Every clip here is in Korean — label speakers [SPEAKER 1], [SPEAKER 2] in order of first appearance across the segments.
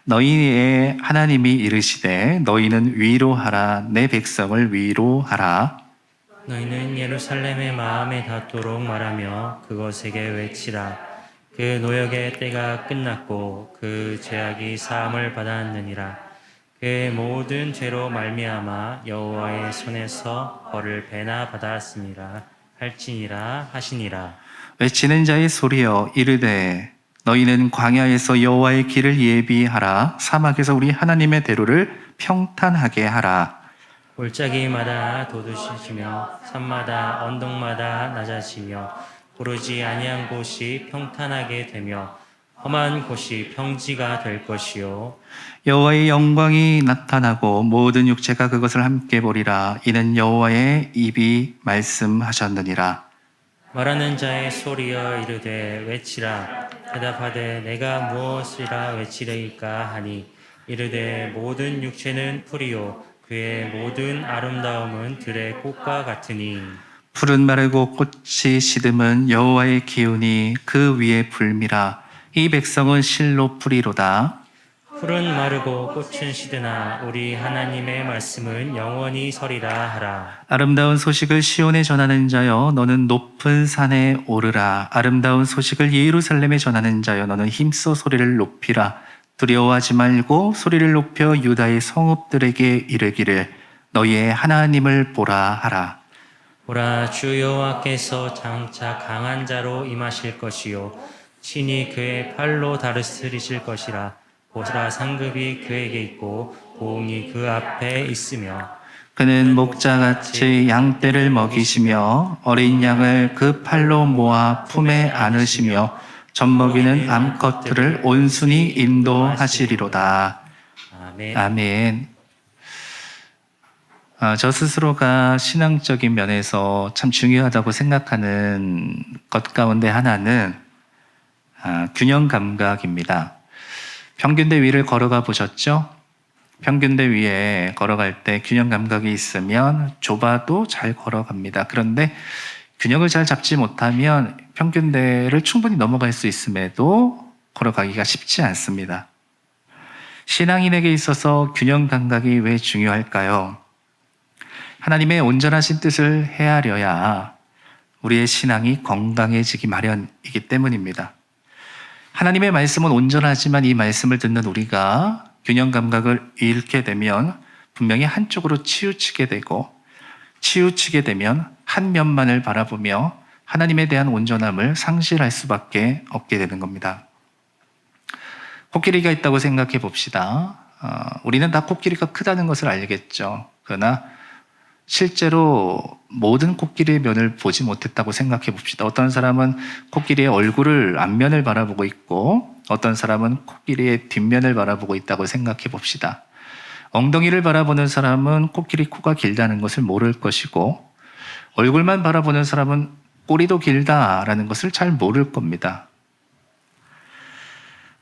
[SPEAKER 1] 너희의 하나님이 이르시되 너희는 위로하라 내 백성을 위로하라.
[SPEAKER 2] 너희는 예루살렘의 마음에 닿도록 말하며 그것에게 외치라. 그 노역의 때가 끝났고 그 죄악이 사함을 받았느니라. 그의 모든 죄로 말미암아 여호와의 손에서 벌을 배나 받았으니라 할지니라 하시니라.
[SPEAKER 1] 외치는 자의 소리여 이르되 너희는 광야에서 여호와의 길을 예비하라. 사막에서 우리 하나님의 대로를 평탄하게 하라.
[SPEAKER 2] 골짜기마다 돋으시며 산마다 언덕마다 낮아지며 고르지 아니한 곳이 평탄하게 되며 험한 곳이 평지가 될 것이요.
[SPEAKER 1] 여호와의 영광이 나타나고 모든 육체가 그것을 함께 보리라. 이는 여호와의 입이 말씀하셨느니라.
[SPEAKER 2] 말하는 자의 소리여 이르되 외치라. 대답하되 내가 무엇이라 외치리까 하니 이르되 모든 육체는 풀이요 그의 모든 아름다움은 들의 꽃과 같으니.
[SPEAKER 1] 푸른 마르고 꽃이 시듬은 여호와의 기운이 그 위에 불미라. 이 백성은 실로 풀이로다.
[SPEAKER 2] 풀은 마르고 꽃은 시드나 우리 하나님의 말씀은 영원히 서리라 하라.
[SPEAKER 1] 아름다운 소식을 시온에 전하는 자여 너는 높은 산에 오르라. 아름다운 소식을 예루살렘에 전하는 자여 너는 힘써 소리를 높이라. 두려워하지 말고 소리를 높여 유다의 성읍들에게 이르기를 너희의 하나님을 보라 하라.
[SPEAKER 2] 보라 주 여호와께서 장차 강한 자로 임하실 것이요 친히 그의 팔로 다스리실 것이라. 보라 상급이 그에게 있고 보응이 그 앞에 있으며
[SPEAKER 1] 그는 목자같이 양떼를 먹이시며 어린 양을 그 팔로 모아 품에 안으시며 젖먹이는 암컷들을 온순히 인도하시리로다.
[SPEAKER 2] 아멘.
[SPEAKER 1] 아멘. 저 스스로가 신앙적인 면에서 참 중요하다고 생각하는 것 가운데 하나는 균형 감각입니다. 평균대 위를 걸어가 보셨죠? 평균대 위에 걸어갈 때 균형 감각이 있으면 좁아도 잘 걸어갑니다. 그런데 균형을 잘 잡지 못하면 평균대를 충분히 넘어갈 수 있음에도 걸어가기가 쉽지 않습니다. 신앙인에게 있어서 균형 감각이 왜 중요할까요? 하나님의 온전하신 뜻을 헤아려야 우리의 신앙이 건강해지기 마련이기 때문입니다. 하나님의 말씀은 온전하지만 이 말씀을 듣는 우리가 균형 감각을 잃게 되면 분명히 한쪽으로 치우치게 되면 한 면만을 바라보며 하나님에 대한 온전함을 상실할 수밖에 없게 되는 겁니다. 코끼리가 있다고 생각해 봅시다. 우리는 다 코끼리가 크다는 것을 알겠죠. 그러나 실제로 모든 코끼리의 면을 보지 못했다고 생각해 봅시다. 어떤 사람은 코끼리의 얼굴을 앞면을 바라보고 있고 어떤 사람은 코끼리의 뒷면을 바라보고 있다고 생각해 봅시다. 엉덩이를 바라보는 사람은 코끼리 코가 길다는 것을 모를 것이고 얼굴만 바라보는 사람은 꼬리도 길다라는 것을 잘 모를 겁니다.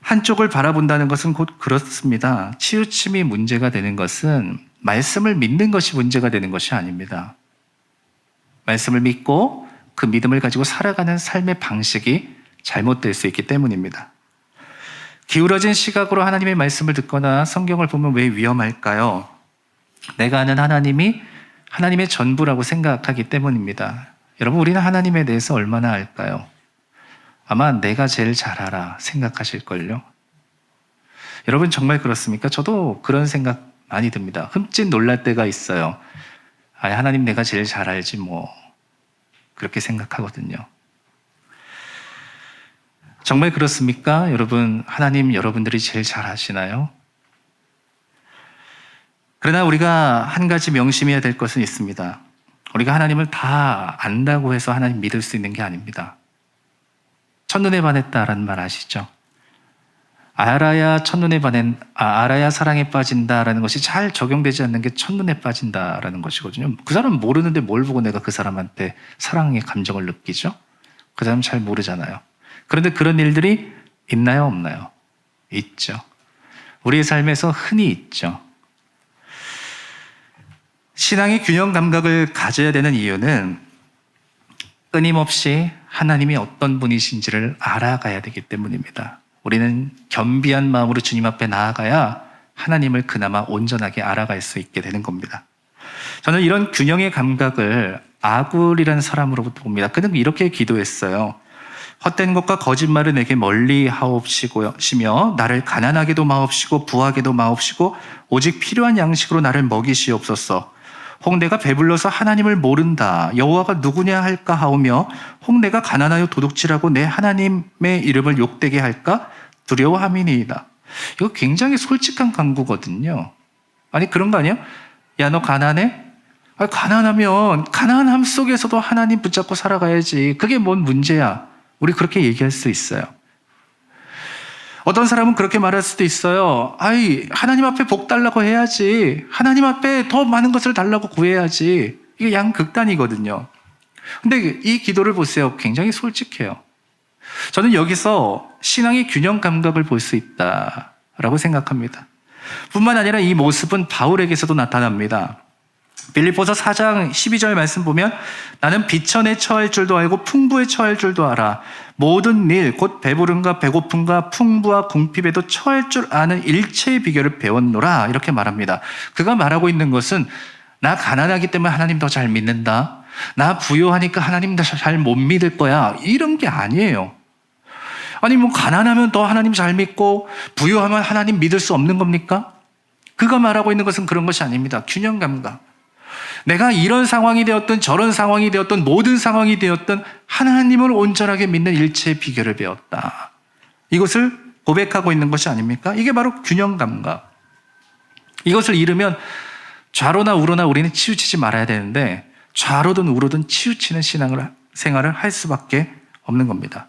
[SPEAKER 1] 한쪽을 바라본다는 것은 곧 그렇습니다. 치우침이 문제가 되는 것은 말씀을 믿는 것이 문제가 되는 것이 아닙니다. 말씀을 믿고 그 믿음을 가지고 살아가는 삶의 방식이 잘못될 수 있기 때문입니다. 기울어진 시각으로 하나님의 말씀을 듣거나 성경을 보면 왜 위험할까요? 내가 아는 하나님이 하나님의 전부라고 생각하기 때문입니다. 여러분, 우리는 하나님에 대해서 얼마나 알까요? 아마 내가 제일 잘 알아 생각하실걸요? 여러분 정말 그렇습니까? 저도 그런 생각 많이 듭니다. 흠칫 놀랄 때가 있어요. 하나님 내가 제일 잘 알지 뭐. 그렇게 생각하거든요. 정말 그렇습니까? 여러분, 하나님 여러분들이 제일 잘 아시나요? 그러나 우리가 한 가지 명심해야 될 것은 있습니다. 우리가 하나님을 다 안다고 해서 하나님 믿을 수 있는 게 아닙니다. 첫눈에 반했다라는 말 아시죠? 알아야 사랑에 빠진다라는 것이 잘 적용되지 않는 게 첫눈에 빠진다라는 것이거든요. 그 사람은 모르는데 뭘 보고 내가 그 사람한테 사랑의 감정을 느끼죠? 그 사람은 잘 모르잖아요. 그런데 그런 일들이 있나요, 없나요? 있죠. 우리의 삶에서 흔히 있죠. 신앙의 균형 감각을 가져야 되는 이유는 끊임없이 하나님이 어떤 분이신지를 알아가야 되기 때문입니다. 우리는 겸비한 마음으로 주님 앞에 나아가야 하나님을 그나마 온전하게 알아갈 수 있게 되는 겁니다. 저는 이런 균형의 감각을 아굴이라는 사람으로부터 봅니다. 그는 이렇게 기도했어요. 헛된 것과 거짓말을 내게 멀리 하옵시며 나를 가난하게도 마옵시고 부하게도 마옵시고 오직 필요한 양식으로 나를 먹이시옵소서. 혹 내가 배불러서 하나님을 모른다 여호와가 누구냐 할까 하오며 혹 내가 가난하여 도둑질하고 내 하나님의 이름을 욕되게 할까 두려워함이니이다. 이거 굉장히 솔직한 간구거든요. 아니 그런 거 아니에요? 야 너 가난해? 가난하면 가난함 속에서도 하나님 붙잡고 살아가야지. 그게 뭔 문제야? 우리 그렇게 얘기할 수 있어요. 어떤 사람은 그렇게 말할 수도 있어요. 하나님 앞에 복 달라고 해야지. 하나님 앞에 더 많은 것을 달라고 구해야지. 이게 양극단이거든요. 근데 이 기도를 보세요. 굉장히 솔직해요. 저는 여기서 신앙의 균형 감각을 볼 수 있다라고 생각합니다. 뿐만 아니라 이 모습은 바울에게서도 나타납니다. 빌립보서 4장 12절 말씀 보면 나는 비천에 처할 줄도 알고 풍부에 처할 줄도 알아. 모든 일 곧 배부름과 배고픔과 풍부와 궁핍에도 처할 줄 아는 일체의 비결을 배웠노라 이렇게 말합니다. 그가 말하고 있는 것은 나 가난하기 때문에 하나님 더 잘 믿는다. 나 부유하니까 하나님 더 잘 못 믿을 거야. 이런 게 아니에요. 아니 가난하면 더 하나님 잘 믿고 부유하면 하나님 믿을 수 없는 겁니까? 그가 말하고 있는 것은 그런 것이 아닙니다. 균형 감각. 내가 이런 상황이 되었든 저런 상황이 되었든 모든 상황이 되었든 하나님을 온전하게 믿는 일체의 비결을 배웠다. 이것을 고백하고 있는 것이 아닙니까? 이게 바로 균형 감각. 이것을 잃으면 좌로나 우로나 우리는 치우치지 말아야 되는데 좌로든 우로든 치우치는 생활을 할 수밖에 없는 겁니다.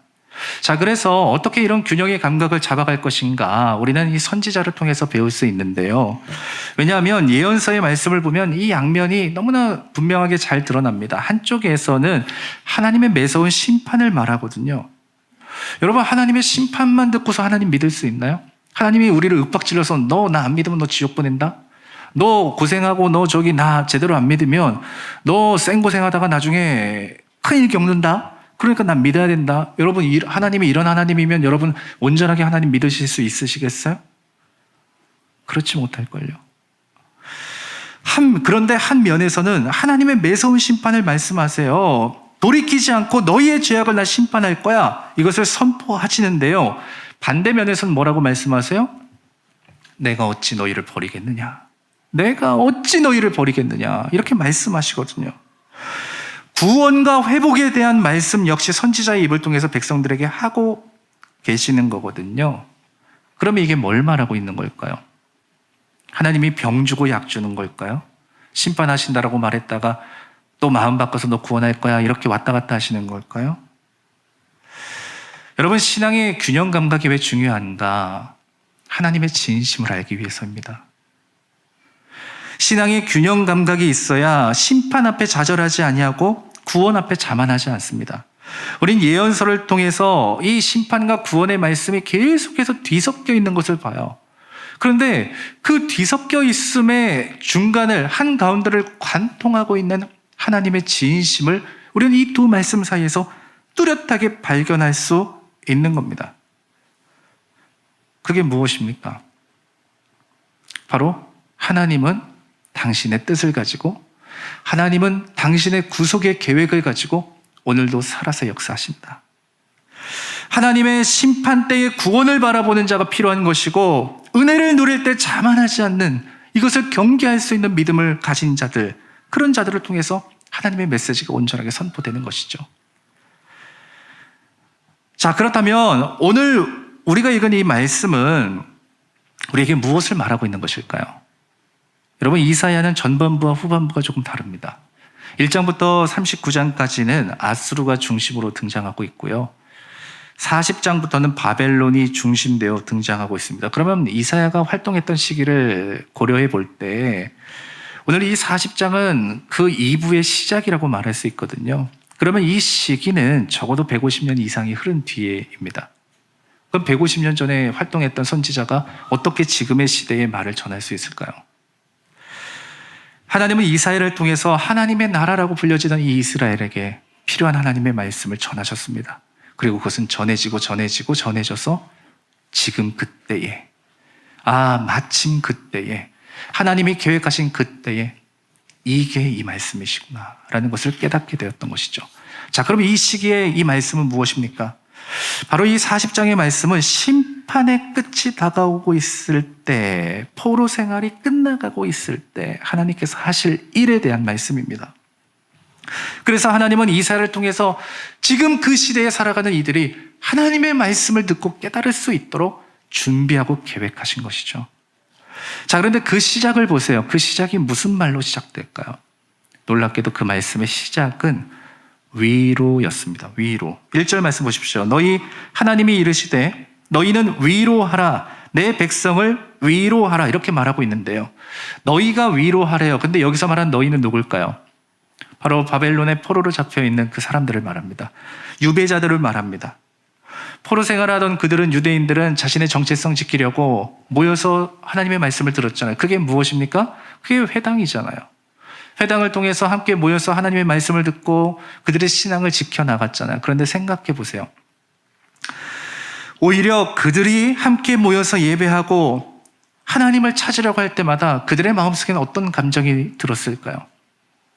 [SPEAKER 1] 자, 그래서 어떻게 이런 균형의 감각을 잡아갈 것인가 우리는 이 선지자를 통해서 배울 수 있는데요. 왜냐하면 예언서의 말씀을 보면 이 양면이 너무나 분명하게 잘 드러납니다. 한쪽에서는 하나님의 매서운 심판을 말하거든요. 여러분, 하나님의 심판만 듣고서 하나님 믿을 수 있나요? 하나님이 우리를 윽박질러서 너 나 안 믿으면 너 지옥 보낸다? 너 고생하고 너 나 제대로 안 믿으면 너 생고생하다가 나중에 큰일 겪는다? 그러니까 난 믿어야 된다. 여러분, 하나님이 이런 하나님이면 여러분 온전하게 하나님 믿으실 수 있으시겠어요? 그렇지 못할걸요. 그런데 한 면에서는 하나님의 매서운 심판을 말씀하세요. 돌이키지 않고 너희의 죄악을 나 심판할 거야. 이것을 선포하시는데요. 반대면에서는 뭐라고 말씀하세요? 내가 어찌 너희를 버리겠느냐. 내가 어찌 너희를 버리겠느냐. 이렇게 말씀하시거든요. 구원과 회복에 대한 말씀 역시 선지자의 입을 통해서 백성들에게 하고 계시는 거거든요. 그러면 이게 뭘 말하고 있는 걸까요? 하나님이 병 주고 약 주는 걸까요? 심판하신다라고 말했다가 또 마음 바꿔서 너 구원할 거야 이렇게 왔다 갔다 하시는 걸까요? 여러분, 신앙의 균형 감각이 왜 중요한가? 하나님의 진심을 알기 위해서입니다. 신앙의 균형 감각이 있어야 심판 앞에 좌절하지 아니하고 구원 앞에 자만하지 않습니다. 우린 예언서를 통해서 이 심판과 구원의 말씀이 계속해서 뒤섞여 있는 것을 봐요. 그런데 그 뒤섞여 있음의 중간을 한가운데를 관통하고 있는 하나님의 진심을 우리는 이 두 말씀 사이에서 뚜렷하게 발견할 수 있는 겁니다. 그게 무엇입니까? 바로 하나님은 당신의 뜻을 가지고 하나님은 당신의 구속의 계획을 가지고 오늘도 살아서 역사하신다. 하나님의 심판 때의 구원을 바라보는 자가 필요한 것이고 은혜를 누릴 때 자만하지 않는 이것을 경계할 수 있는 믿음을 가진 자들, 그런 자들을 통해서 하나님의 메시지가 온전하게 선포되는 것이죠. 자, 그렇다면 오늘 우리가 읽은 이 말씀은 우리에게 무엇을 말하고 있는 것일까요? 여러분, 이사야는 전반부와 후반부가 조금 다릅니다. 1장부터 39장까지는 아수르가 중심으로 등장하고 있고요. 40장부터는 바벨론이 중심되어 등장하고 있습니다. 그러면 이사야가 활동했던 시기를 고려해 볼 때 오늘 이 40장은 그 2부의 시작이라고 말할 수 있거든요. 그러면 이 시기는 적어도 150년 이상이 흐른 뒤에입니다. 그럼 150년 전에 활동했던 선지자가 어떻게 지금의 시대의 말을 전할 수 있을까요? 하나님은 이사야를 통해서 하나님의 나라라고 불려지던 이 이스라엘에게 필요한 하나님의 말씀을 전하셨습니다. 그리고 그것은 전해지고 전해져서 지금 그때에, 마침 그때에, 하나님이 계획하신 그때에 이게 이 말씀이시구나 라는 것을 깨닫게 되었던 것이죠. 자, 그럼 이 시기에 이 말씀은 무엇입니까? 바로 이 40장의 말씀은 심판의 끝이 다가오고 있을 때, 포로 생활이 끝나가고 있을 때 하나님께서 하실 일에 대한 말씀입니다. 그래서 하나님은 이사야를 통해서 지금 그 시대에 살아가는 이들이 하나님의 말씀을 듣고 깨달을 수 있도록 준비하고 계획하신 것이죠. 자, 그런데 그 시작을 보세요. 그 시작이 무슨 말로 시작될까요? 놀랍게도 그 말씀의 시작은 위로였습니다. 위로. 1절 말씀 보십시오. 너희 하나님이 이르시되 너희는 위로하라, 내 백성을 위로하라, 이렇게 말하고 있는데요. 너희가 위로하래요. 근데 여기서 말한 너희는 누굴까요? 바로 바벨론의 포로로 잡혀있는 그 사람들을 말합니다. 유배자들을 말합니다. 포로 생활하던 그들은, 유대인들은 자신의 정체성 지키려고 모여서 하나님의 말씀을 들었잖아요. 그게 무엇입니까? 그게 회당이잖아요. 회당을 통해서 함께 모여서 하나님의 말씀을 듣고 그들의 신앙을 지켜나갔잖아요. 그런데 생각해 보세요. 오히려 그들이 함께 모여서 예배하고 하나님을 찾으려고 할 때마다 그들의 마음속에는 어떤 감정이 들었을까요?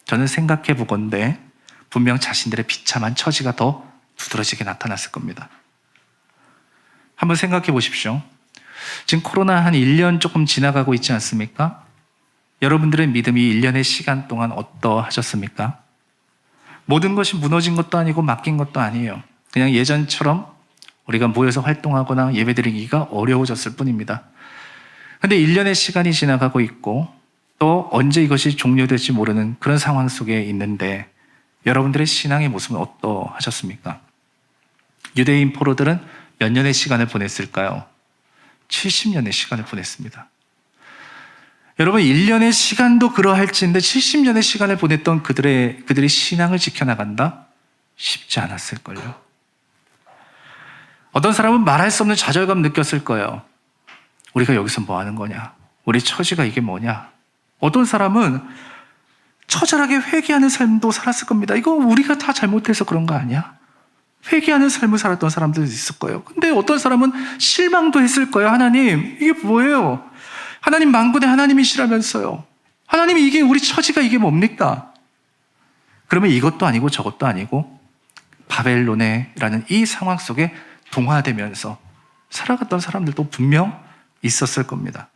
[SPEAKER 1] 저는 생각해 보건대 분명 자신들의 비참한 처지가 더 두드러지게 나타났을 겁니다. 한번 생각해 보십시오. 지금 코로나 한 1년 조금 지나가고 있지 않습니까? 여러분들의 믿음이 1년의 시간 동안 어떠하셨습니까? 모든 것이 무너진 것도 아니고 맡긴 것도 아니에요. 그냥 예전처럼 우리가 모여서 활동하거나 예배드리기가 어려워졌을 뿐입니다. 근데 1년의 시간이 지나가고 있고 또 언제 이것이 종료될지 모르는 그런 상황 속에 있는데 여러분들의 신앙의 모습은 어떠하셨습니까? 유대인 포로들은 몇 년의 시간을 보냈을까요? 70년의 시간을 보냈습니다. 여러분, 1년의 시간도 그러할지인데 70년의 시간을 보냈던 그들의 신앙을 지켜나간다? 쉽지 않았을걸요. 어떤 사람은 말할 수 없는 좌절감 느꼈을 거예요. 우리가 여기서 뭐 하는 거냐? 우리 처지가 이게 뭐냐? 어떤 사람은 처절하게 회개하는 삶도 살았을 겁니다. 이거 우리가 다 잘못해서 그런 거 아니야? 회개하는 삶을 살았던 사람들도 있을 거예요. 근데 어떤 사람은 실망도 했을 거예요. 하나님, 이게 뭐예요? 하나님 만군의 하나님이시라면서요. 하나님, 이게 우리 처지가 이게 뭡니까? 그러면 이것도 아니고 저것도 아니고 바벨론이라는 이 상황 속에 동화되면서 살아갔던 사람들도 분명 있었을 겁니다.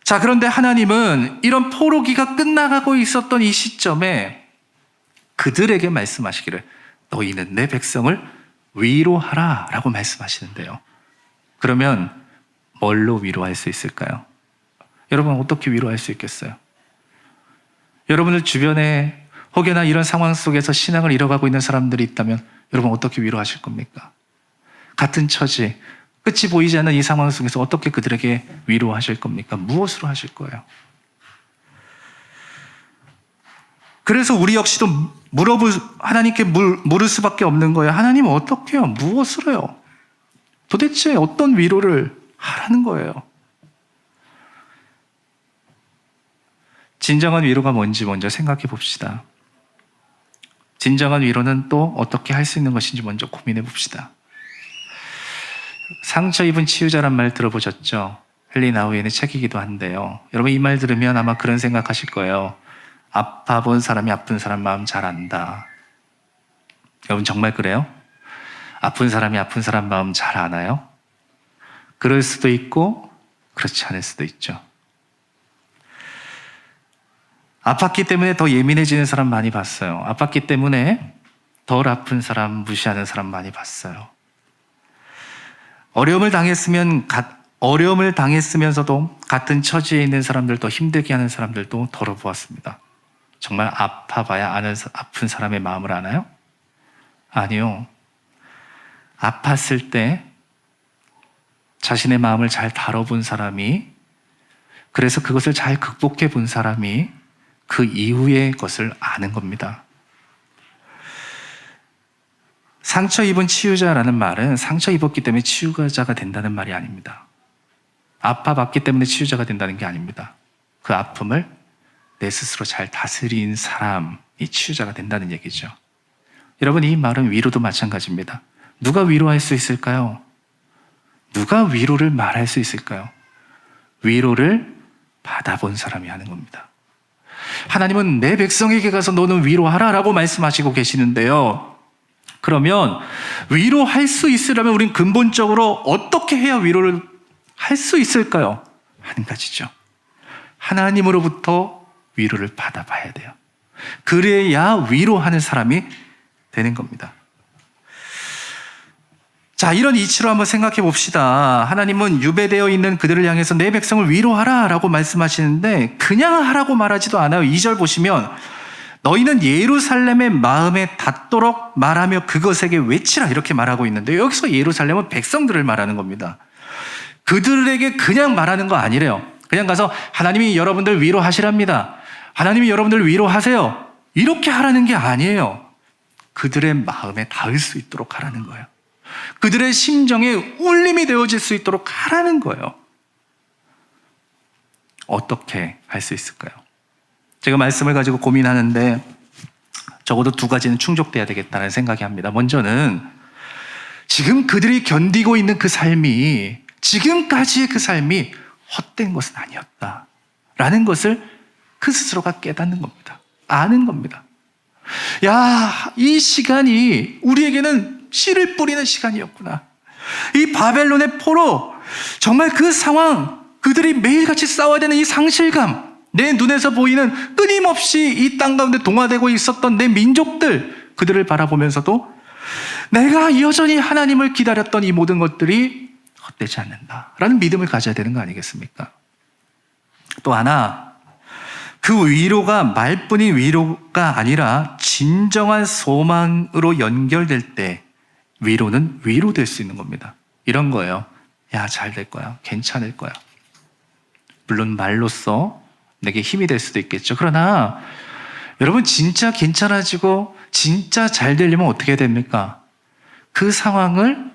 [SPEAKER 1] 자, 그런데 하나님은 이런 포로기가 끝나가고 있었던 이 시점에 그들에게 말씀하시기를 너희는 내 백성을 위로하라 라고 말씀하시는데요. 그러면 뭘로 위로할 수 있을까요? 여러분, 어떻게 위로할 수 있겠어요? 여러분들 주변에 혹여나 이런 상황 속에서 신앙을 잃어가고 있는 사람들이 있다면 여러분 어떻게 위로하실 겁니까? 같은 처지, 끝이 보이지 않는 이 상황 속에서 어떻게 그들에게 위로하실 겁니까? 무엇으로 하실 거예요? 그래서 우리 역시도 하나님께 물을 수밖에 없는 거예요. 하나님 어떻게 해요? 무엇으로요? 도대체 어떤 위로를 하라는 거예요? 진정한 위로가 뭔지 먼저 생각해 봅시다. 진정한 위로는 또 어떻게 할 수 있는 것인지 먼저 고민해 봅시다. 상처 입은 치유자란 말 들어보셨죠? 헨리 나우엔의 책이기도 한데요. 여러분, 이 말 들으면 아마 그런 생각하실 거예요. 아파 본 사람이 아픈 사람 마음 잘 안다. 여러분, 정말 그래요? 아픈 사람이 아픈 사람 마음 잘 아나요? 그럴 수도 있고 그렇지 않을 수도 있죠. 아팠기 때문에 더 예민해지는 사람 많이 봤어요. 아팠기 때문에 덜 아픈 사람 무시하는 사람 많이 봤어요. 어려움을 당했으면서도 같은 처지에 있는 사람들도 힘들게 하는 사람들도 덜어보았습니다. 정말 아파봐야 아픈 사람의 마음을 아나요? 아니요. 아팠을 때 자신의 마음을 잘 다뤄본 사람이, 그래서 그것을 잘 극복해 본 사람이 그 이후의 것을 아는 겁니다. 상처 입은 치유자라는 말은 상처 입었기 때문에 치유자가 된다는 말이 아닙니다. 아파봤기 때문에 치유자가 된다는 게 아닙니다. 그 아픔을 내 스스로 잘 다스린 사람이 치유자가 된다는 얘기죠. 여러분, 이 말은 위로도 마찬가지입니다. 누가 위로할 수 있을까요? 누가 위로를 말할 수 있을까요? 위로를 받아본 사람이 하는 겁니다. 하나님은 내 백성에게 가서 너는 위로하라라고 말씀하시고 계시는데요. 그러면 위로할 수 있으려면 우린 근본적으로 어떻게 해야 위로를 할 수 있을까요? 한 가지죠. 하나님으로부터 위로를 받아봐야 돼요. 그래야 위로하는 사람이 되는 겁니다. 자, 이런 이치로 한번 생각해 봅시다. 하나님은 유배되어 있는 그들을 향해서 내 백성을 위로하라 라고 말씀하시는데 그냥 하라고 말하지도 않아요. 2절 보시면 너희는 예루살렘의 마음에 닿도록 말하며 그것에게 외치라 이렇게 말하고 있는데 여기서 예루살렘은 백성들을 말하는 겁니다. 그들에게 그냥 말하는 거 아니래요. 그냥 가서 하나님이 여러분들 위로하시랍니다. 하나님이 여러분들 위로하세요. 이렇게 하라는 게 아니에요. 그들의 마음에 닿을 수 있도록 하라는 거예요. 그들의 심정에 울림이 되어질 수 있도록 하라는 거예요. 어떻게 할 수 있을까요? 제가 말씀을 가지고 고민하는데 적어도 두 가지는 충족돼야 되겠다는 생각이 합니다. 먼저는 지금 그들이 견디고 있는 그 삶이 지금까지의 그 삶이 헛된 것은 아니었다라는 것을 그 스스로가 깨닫는 겁니다. 아는 겁니다. 야, 이 시간이 우리에게는 씨를 뿌리는 시간이었구나. 이 바벨론의 포로, 정말 그 상황, 그들이 매일같이 싸워야 되는 이 상실감, 내 눈에서 보이는 끊임없이 이 땅 가운데 동화되고 있었던 내 민족들, 그들을 바라보면서도 내가 여전히 하나님을 기다렸던 이 모든 것들이 헛되지 않는다라는 믿음을 가져야 되는 거 아니겠습니까? 또 하나, 그 위로가 말뿐인 위로가 아니라 진정한 소망으로 연결될 때 위로는 위로될 수 있는 겁니다. 이런 거예요. 야, 잘 될 거야. 괜찮을 거야. 물론 말로써 내게 힘이 될 수도 있겠죠. 그러나 여러분 진짜 괜찮아지고 진짜 잘 되려면 어떻게 됩니까? 그 상황을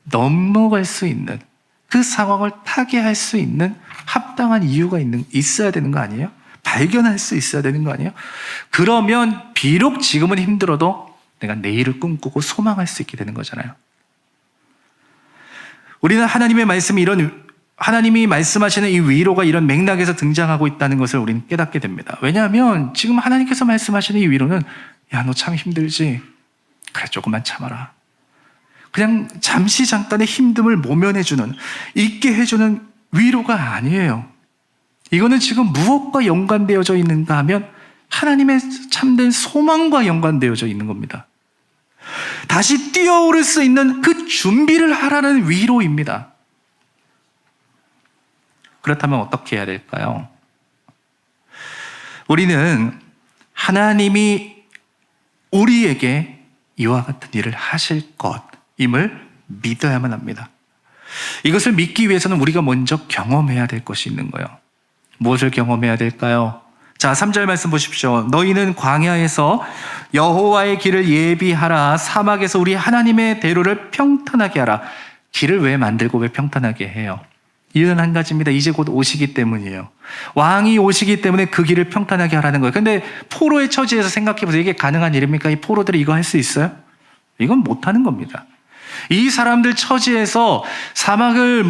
[SPEAKER 1] 넘어갈 수 있는, 그 상황을 타개할 수 있는 합당한 이유가 있어야 되는 거 아니에요? 발견할 수 있어야 되는 거 아니에요? 그러면 비록 지금은 힘들어도 내가 내일을 꿈꾸고 소망할 수 있게 되는 거잖아요. 우리는 하나님의 말씀이 하나님이 말씀하시는 이 위로가 이런 맥락에서 등장하고 있다는 것을 우리는 깨닫게 됩니다. 왜냐하면 지금 하나님께서 말씀하시는 이 위로는 야, 너 참 힘들지? 그래, 조금만 참아라. 그냥 잠시 잠깐의 힘듦을 모면해주는, 잊게 해주는 위로가 아니에요. 이거는 지금 무엇과 연관되어져 있는가 하면 하나님의 참된 소망과 연관되어져 있는 겁니다. 다시 뛰어오를 수 있는 그 준비를 하라는 위로입니다. 그렇다면 어떻게 해야 될까요? 우리는 하나님이 우리에게 이와 같은 일을 하실 것임을 믿어야만 합니다. 이것을 믿기 위해서는 우리가 먼저 경험해야 될 것이 있는 거예요. 무엇을 경험해야 될까요? 자, 3절 말씀 보십시오. 너희는 광야에서 여호와의 길을 예비하라. 사막에서 우리 하나님의 대로를 평탄하게 하라. 길을 왜 만들고 왜 평탄하게 해요? 이유는 한 가지입니다. 이제 곧 오시기 때문이에요. 왕이 오시기 때문에 그 길을 평탄하게 하라는 거예요. 근데 포로의 처지에서 생각해보세요. 이게 가능한 일입니까? 이 포로들이 이거 할 수 있어요? 이건 못하는 겁니다. 이 사람들 처지에서 사막의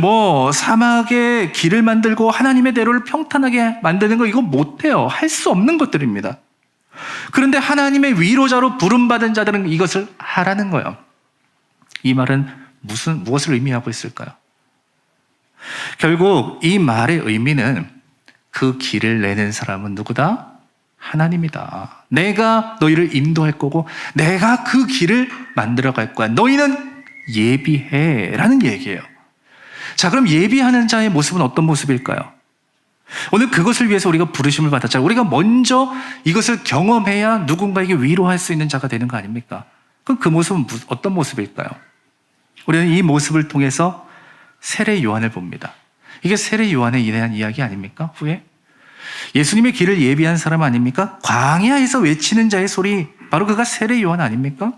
[SPEAKER 1] 길을 만들고 하나님의 대로를 평탄하게 만드는 거 이거 못해요. 할 수 없는 것들입니다. 그런데 하나님의 위로자로 부름받은 자들은 이것을 하라는 거예요. 이 말은 무엇을 의미하고 있을까요? 결국 이 말의 의미는 그 길을 내는 사람은 누구다? 하나님이다. 내가 너희를 인도할 거고 내가 그 길을 만들어 갈 거야. 너희는 예비해 라는 얘기예요. 자, 그럼 예비하는 자의 모습은 어떤 모습일까요? 오늘 그것을 위해서 우리가 부르심을 받았잖아요. 우리가 먼저 이것을 경험해야 누군가에게 위로할 수 있는 자가 되는 거 아닙니까? 그럼 그 모습은 어떤 모습일까요? 우리는 이 모습을 통해서 세례 요한을 봅니다. 이게 세례 요한에 대한 이야기 아닙니까? 후에 예수님의 길을 예비한 사람 아닙니까? 광야에서 외치는 자의 소리, 바로 그가 세례 요한 아닙니까?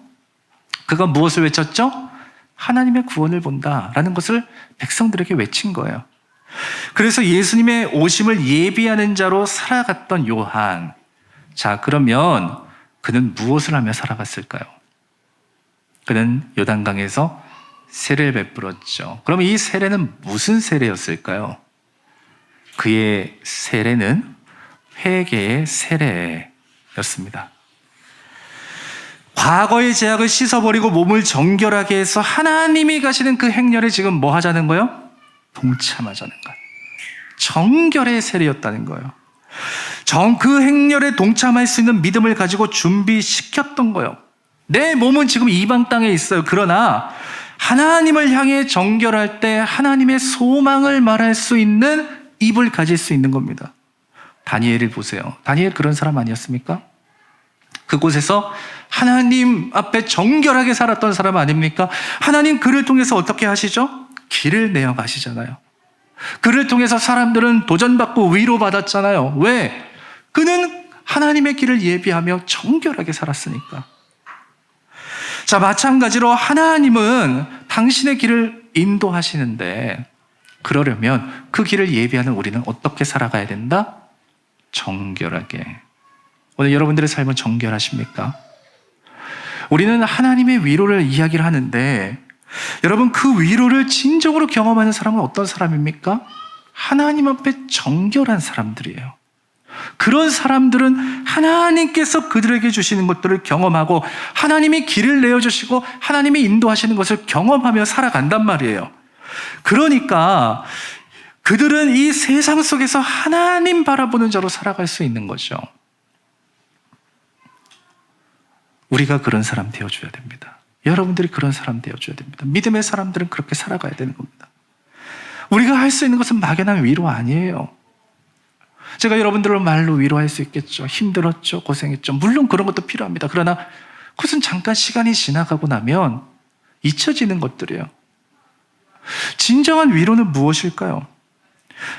[SPEAKER 1] 그가 무엇을 외쳤죠? 하나님의 구원을 본다라는 것을 백성들에게 외친 거예요. 그래서 예수님의 오심을 예비하는 자로 살아갔던 요한. 자, 그러면 그는 무엇을 하며 살아갔을까요? 그는 요단강에서 세례를 베풀었죠. 그럼 이 세례는 무슨 세례였을까요? 그의 세례는 회개의 세례였습니다. 과거의 죄악을 씻어버리고 몸을 정결하게 해서 하나님이 가시는 그 행렬에 지금 뭐 하자는 거예요? 동참하자는 거예요. 정결의 세례였다는 거예요. 그 행렬에 동참할 수 있는 믿음을 가지고 준비시켰던 거예요. 내 몸은 지금 이방 땅에 있어요. 그러나 하나님을 향해 정결할 때 하나님의 소망을 말할 수 있는 입을 가질 수 있는 겁니다. 다니엘을 보세요. 다니엘 그런 사람 아니었습니까? 그곳에서 하나님 앞에 정결하게 살았던 사람 아닙니까? 하나님 그를 통해서 어떻게 하시죠? 길을 내어 가시잖아요. 그를 통해서 사람들은 도전받고 위로받았잖아요. 왜? 그는 하나님의 길을 예비하며 정결하게 살았으니까. 자, 마찬가지로 하나님은 당신의 길을 인도하시는데 그러려면 그 길을 예비하는 우리는 어떻게 살아가야 된다? 정결하게. 오늘 여러분들의 삶은 정결하십니까? 우리는 하나님의 위로를 이야기를 하는데 여러분 그 위로를 진정으로 경험하는 사람은 어떤 사람입니까? 하나님 앞에 정결한 사람들이에요. 그런 사람들은 하나님께서 그들에게 주시는 것들을 경험하고 하나님이 길을 내어주시고 하나님이 인도하시는 것을 경험하며 살아간단 말이에요. 그러니까 그들은 이 세상 속에서 하나님 바라보는 자로 살아갈 수 있는 거죠. 우리가 그런 사람 되어줘야 됩니다. 여러분들이 그런 사람 되어줘야 됩니다. 믿음의 사람들은 그렇게 살아가야 되는 겁니다. 우리가 할 수 있는 것은 막연한 위로 아니에요. 제가 여러분들을 말로 위로할 수 있겠죠. 힘들었죠. 고생했죠. 물론 그런 것도 필요합니다. 그러나 그것은 잠깐 시간이 지나가고 나면 잊혀지는 것들이에요. 진정한 위로는 무엇일까요?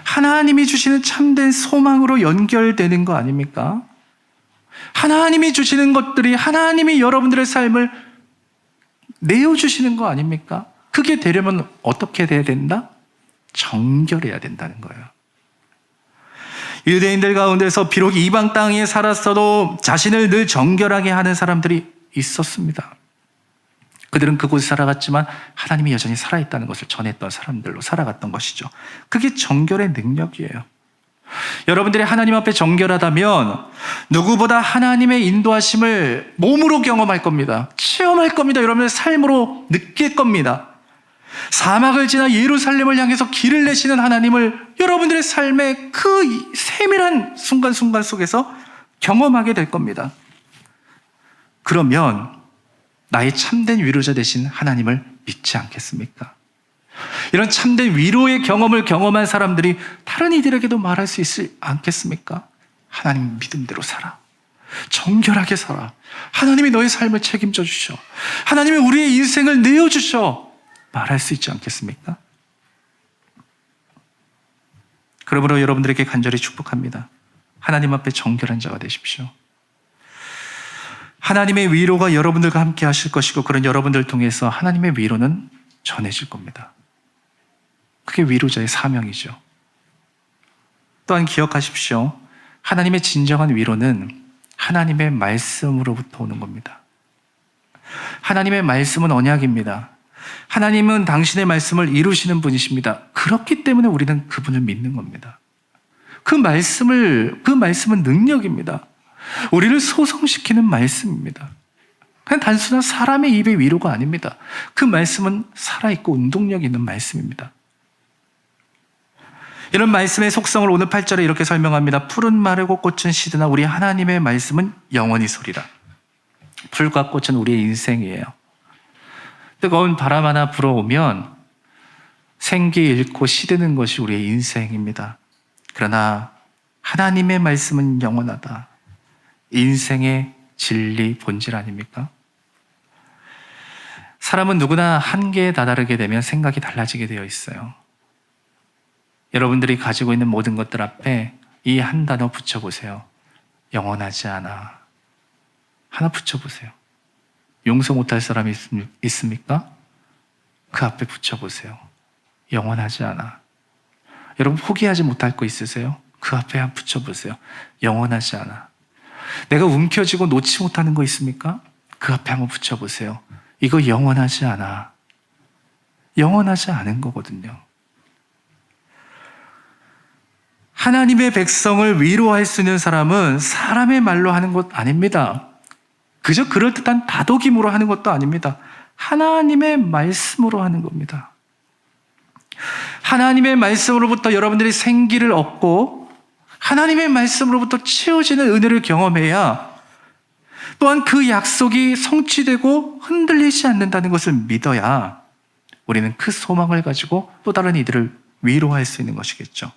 [SPEAKER 1] 하나님이 주시는 참된 소망으로 연결되는 거 아닙니까? 하나님이 주시는 것들이 하나님이 여러분들의 삶을 내어주시는 거 아닙니까? 그게 되려면 어떻게 돼야 된다? 정결해야 된다는 거예요. 유대인들 가운데서 비록 이방 땅에 살았어도 자신을 늘 정결하게 하는 사람들이 있었습니다. 그들은 그곳에 살아갔지만 하나님이 여전히 살아있다는 것을 전했던 사람들로 살아갔던 것이죠. 그게 정결의 능력이에요. 여러분들이 하나님 앞에 정결하다면 누구보다 하나님의 인도하심을 몸으로 경험할 겁니다. 체험할 겁니다. 여러분의 삶으로 느낄 겁니다. 사막을 지나 예루살렘을 향해서 길을 내시는 하나님을 여러분들의 삶의 그 세밀한 순간순간 속에서 경험하게 될 겁니다. 그러면 나의 참된 위로자 되신 하나님을 믿지 않겠습니까? 이런 참된 위로의 경험을 경험한 사람들이 다른 이들에게도 말할 수 있지 않겠습니까? 하나님 믿음대로 살아. 정결하게 살아. 하나님이 너의 삶을 책임져 주셔. 하나님이 우리의 인생을 내어주셔. 말할 수 있지 않겠습니까? 그러므로 여러분들에게 간절히 축복합니다. 하나님 앞에 정결한 자가 되십시오. 하나님의 위로가 여러분들과 함께 하실 것이고 그런 여러분들을 통해서 하나님의 위로는 전해질 겁니다. 그게 위로자의 사명이죠. 또한 기억하십시오. 하나님의 진정한 위로는 하나님의 말씀으로부터 오는 겁니다. 하나님의 말씀은 언약입니다. 하나님은 당신의 말씀을 이루시는 분이십니다. 그렇기 때문에 우리는 그분을 믿는 겁니다. 그 말씀은 능력입니다. 우리를 소성시키는 말씀입니다. 그냥 단순한 사람의 입의 위로가 아닙니다. 그 말씀은 살아있고 운동력 있는 말씀입니다. 이런 말씀의 속성을 오늘 8절에 이렇게 설명합니다. 풀은 마르고 꽃은 시드나 우리 하나님의 말씀은 영원히 소리라. 풀과 꽃은 우리의 인생이에요. 뜨거운 바람 하나 불어오면 생기 잃고 시드는 것이 우리의 인생입니다. 그러나 하나님의 말씀은 영원하다. 인생의 진리, 본질 아닙니까? 사람은 누구나 한계에 다다르게 되면 생각이 달라지게 되어 있어요. 여러분들이 가지고 있는 모든 것들 앞에 이 한 단어 붙여보세요. 영원하지 않아. 하나 붙여보세요. 용서 못할 사람이 있습니까? 그 앞에 붙여보세요. 영원하지 않아. 여러분 포기하지 못할 거 있으세요? 그 앞에 한번 붙여보세요. 영원하지 않아. 내가 움켜쥐고 놓지 못하는 거 있습니까? 그 앞에 한번 붙여보세요. 이거 영원하지 않아. 영원하지 않은 거거든요. 하나님의 백성을 위로할 수 있는 사람은 사람의 말로 하는 것 아닙니다. 그저 그럴듯한 다독임으로 하는 것도 아닙니다. 하나님의 말씀으로 하는 겁니다. 하나님의 말씀으로부터 여러분들이 생기를 얻고 하나님의 말씀으로부터 채워지는 은혜를 경험해야 또한 그 약속이 성취되고 흔들리지 않는다는 것을 믿어야 우리는 그 소망을 가지고 또 다른 이들을 위로할 수 있는 것이겠죠.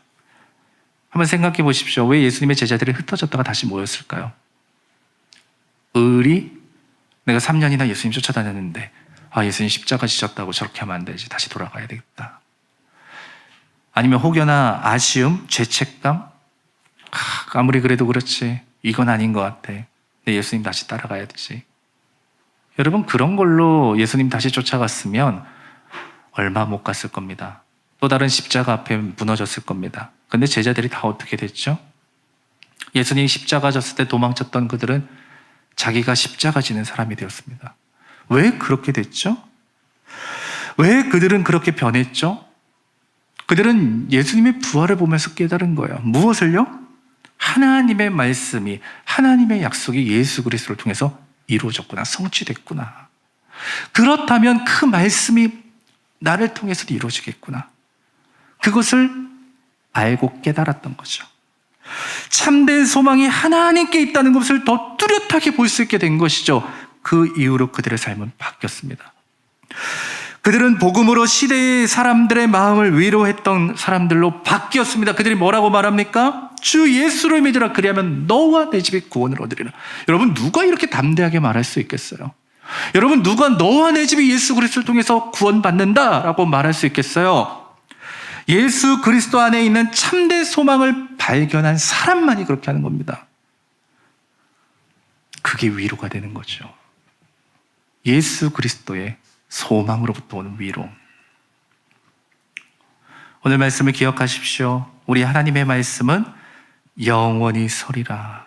[SPEAKER 1] 한번 생각해 보십시오. 왜 예수님의 제자들이 흩어졌다가 다시 모였을까요? 을이 내가 3년이나 예수님 쫓아다녔는데 예수님 십자가 지셨다고 저렇게 하면 안 되지. 다시 돌아가야 되겠다. 아니면 혹여나 아쉬움, 죄책감, 아무리 그래도 그렇지 이건 아닌 것 같아. 내 예수님 다시 따라가야 되지. 여러분 그런 걸로 예수님 다시 쫓아갔으면 얼마 못 갔을 겁니다. 또 다른 십자가 앞에 무너졌을 겁니다. 근데 제자들이 다 어떻게 됐죠? 예수님이 십자가 졌을 때 도망쳤던 그들은 자기가 십자가 지는 사람이 되었습니다. 왜 그렇게 됐죠? 왜 그들은 그렇게 변했죠? 그들은 예수님의 부활을 보면서 깨달은 거예요. 무엇을요? 하나님의 말씀이, 하나님의 약속이 예수 그리스도를 통해서 이루어졌구나, 성취됐구나. 그렇다면 그 말씀이 나를 통해서도 이루어지겠구나. 그것을 알고 깨달았던 거죠. 참된 소망이 하나님께 있다는 것을 더 뚜렷하게 볼 수 있게 된 것이죠. 그 이후로 그들의 삶은 바뀌었습니다. 그들은 복음으로 시대의 사람들의 마음을 위로했던 사람들로 바뀌었습니다. 그들이 뭐라고 말합니까? 주 예수를 믿으라. 그리하면 너와 내 집이 구원을 얻으리라. 여러분 누가 이렇게 담대하게 말할 수 있겠어요? 여러분 누가 너와 내 집이 예수 그리스도를 통해서 구원받는다라고 말할 수 있겠어요? 예수 그리스도 안에 있는 참된 소망을 발견한 사람만이 그렇게 하는 겁니다. 그게 위로가 되는 거죠. 예수 그리스도의 소망으로부터 오는 위로. 오늘 말씀을 기억하십시오. 우리 하나님의 말씀은 영원히 서리라.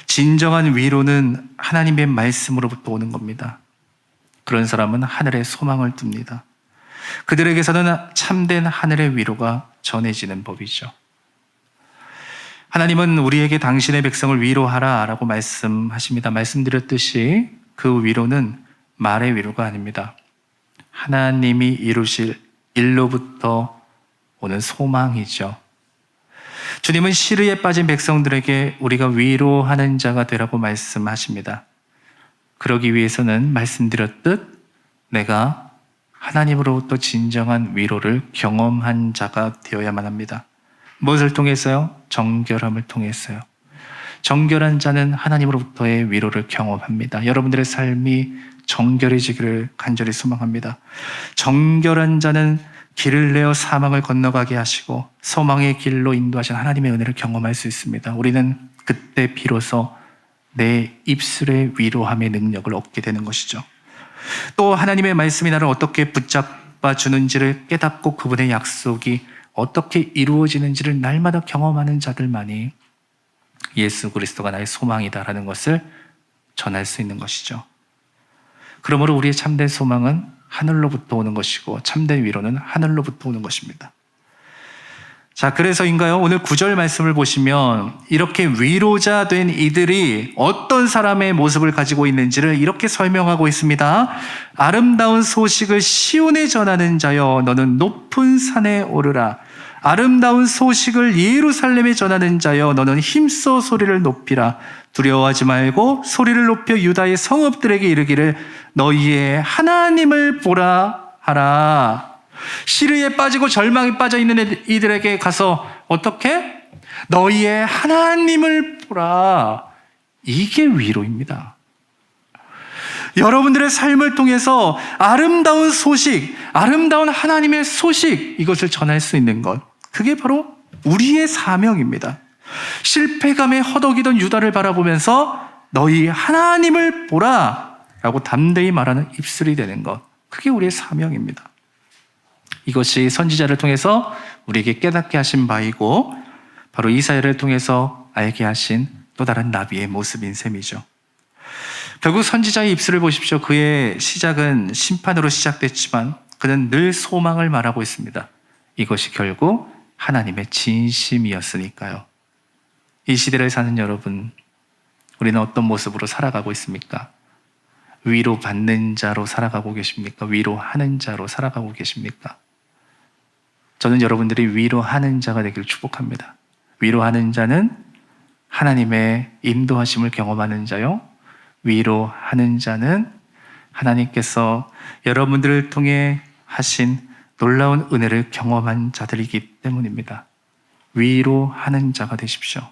[SPEAKER 1] 진정한 위로는 하나님의 말씀으로부터 오는 겁니다. 그런 사람은 하늘에 소망을 둡니다. 그들에게서는 참된 하늘의 위로가 전해지는 법이죠. 하나님은 우리에게 당신의 백성을 위로하라 라고 말씀하십니다. 말씀드렸듯이 그 위로는 말의 위로가 아닙니다. 하나님이 이루실 일로부터 오는 소망이죠. 주님은 시르에 빠진 백성들에게 우리가 위로하는 자가 되라고 말씀하십니다. 그러기 위해서는 말씀드렸듯 내가 하나님으로부터 진정한 위로를 경험한 자가 되어야만 합니다. 무엇을 통해서요? 정결함을 통해서요. 정결한 자는 하나님으로부터의 위로를 경험합니다. 여러분들의 삶이 정결해지기를 간절히 소망합니다. 정결한 자는 길을 내어 사망을 건너가게 하시고 소망의 길로 인도하신 하나님의 은혜를 경험할 수 있습니다. 우리는 그때 비로소 내 입술의 위로함의 능력을 얻게 되는 것이죠. 또 하나님의 말씀이 나를 어떻게 붙잡아 주는지를 깨닫고 그분의 약속이 어떻게 이루어지는지를 날마다 경험하는 자들만이 예수 그리스도가 나의 소망이다라는 것을 전할 수 있는 것이죠. 그러므로 우리의 참된 소망은 하늘로부터 오는 것이고 참된 위로는 하늘로부터 오는 것입니다. 자, 그래서인가요? 오늘 9절 말씀을 보시면 이렇게 위로자 된 이들이 어떤 사람의 모습을 가지고 있는지를 이렇게 설명하고 있습니다. 아름다운 소식을 시온에 전하는 자여 너는 높은 산에 오르라. 아름다운 소식을 예루살렘에 전하는 자여 너는 힘써 소리를 높이라. 두려워하지 말고 소리를 높여 유다의 성읍들에게 이르기를 너희의 하나님을 보라 하라. 시르에 빠지고 절망에 빠져 있는 이들에게 가서 어떻게? 너희의 하나님을 보라. 이게 위로입니다. 여러분들의 삶을 통해서 아름다운 소식, 아름다운 하나님의 소식, 이것을 전할 수 있는 것, 그게 바로 우리의 사명입니다. 실패감에 허덕이던 유다를 바라보면서 너희 하나님을 보라 라고 담대히 말하는 입술이 되는 것, 그게 우리의 사명입니다. 이것이 선지자를 통해서 우리에게 깨닫게 하신 바이고 바로 이사야를 통해서 알게 하신 또 다른 나비의 모습인 셈이죠. 결국 선지자의 입술을 보십시오. 그의 시작은 심판으로 시작됐지만 그는 늘 소망을 말하고 있습니다. 이것이 결국 하나님의 진심이었으니까요. 이 시대를 사는 여러분, 우리는 어떤 모습으로 살아가고 있습니까? 위로받는 자로 살아가고 계십니까? 위로하는 자로 살아가고 계십니까? 저는 여러분들이 위로하는 자가 되길 축복합니다. 위로하는 자는 하나님의 인도하심을 경험하는 자요. 위로하는 자는 하나님께서 여러분들을 통해 하신 놀라운 은혜를 경험한 자들이기 때문입니다. 위로하는 자가 되십시오.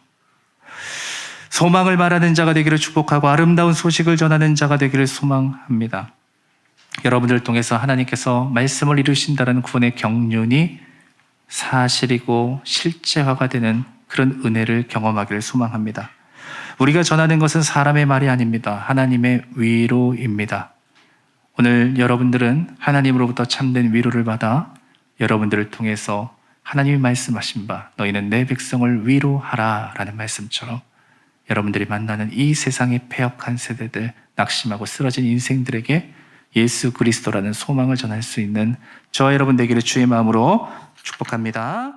[SPEAKER 1] 소망을 말하는 자가 되기를 축복하고 아름다운 소식을 전하는 자가 되기를 소망합니다. 여러분들을 통해서 하나님께서 말씀을 이루신다는 구원의 경륜이 사실이고 실제화가 되는 그런 은혜를 경험하기를 소망합니다. 우리가 전하는 것은 사람의 말이 아닙니다. 하나님의 위로입니다. 오늘 여러분들은 하나님으로부터 참된 위로를 받아 여러분들을 통해서 하나님이 말씀하신 바 너희는 내 백성을 위로하라 라는 말씀처럼 여러분들이 만나는 이 세상의 패역한 세대들, 낙심하고 쓰러진 인생들에게 예수 그리스도라는 소망을 전할 수 있는 저와 여러분 되기를 주의 마음으로 축복합니다.